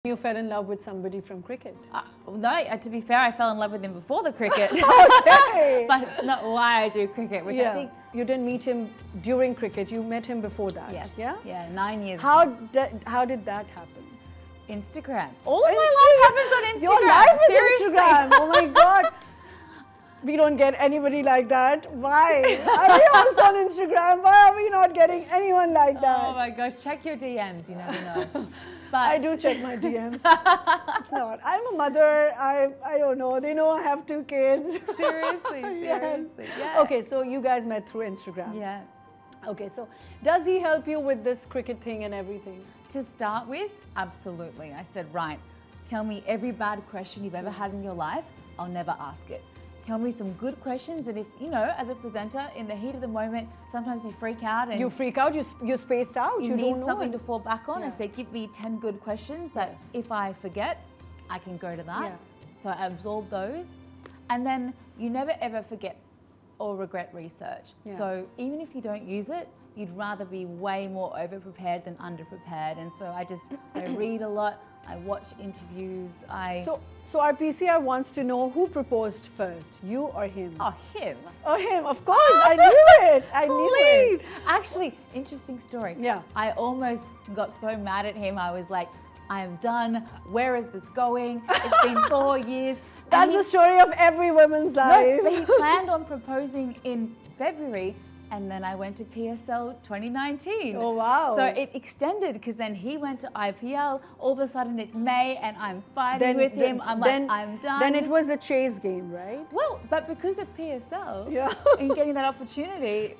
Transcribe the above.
You fell in love with somebody from cricket? No, to be fair, I fell in love with him before the cricket. Okay. But it's not why I do cricket, which I think... You didn't meet him during cricket, you met him before that? Yes. Yeah? Yeah, 9 years How did that happen? Instagram. All of my life happens on Instagram. Your life is Seriously. Instagram. Oh my God. We don't get anybody like that. Why? Are we also on Instagram? Why are we not getting anyone like that? Oh my gosh, check your DMs, you never know. But I do check my DMs. It's not. I'm a mother. I don't know. They know I have 2 kids. Seriously, seriously. Yeah. Okay, so you guys met through Instagram. Yeah. Okay, so does he help you with this cricket thing and everything? To start with, absolutely. I said, right, tell me every bad question you've ever had in your life. I'll never ask it. Tell me some good questions, and if, you know, as a presenter, in the heat of the moment, sometimes you freak out and... You freak out, you're spaced out, you don't need know something it. to fall back on. Yeah. I say, give me 10 good questions that if I forget, I can go to that. Yeah. So I absorb those. And then you never ever forget or regret research. Yeah. So even if you don't use it, you'd rather be way more over-prepared than under-prepared. And so I read a lot, I watch interviews, So our PCR wants to know who proposed first, you or him? Oh, him. Oh, him, of course. I knew it. I knew it. Please. Actually, interesting story. Yeah. I almost got so mad at him. I was like, I am done. Where is this going? It's been 4 years. That's the story of every woman's life. No, but he planned on proposing in February, and then I went to PSL 2019. Oh, wow. So it extended because then he went to IPL. All of a sudden it's May and I'm fighting with him. I'm done. Then it was a chase game, right? Well, but because of PSL Yeah. and getting that opportunity,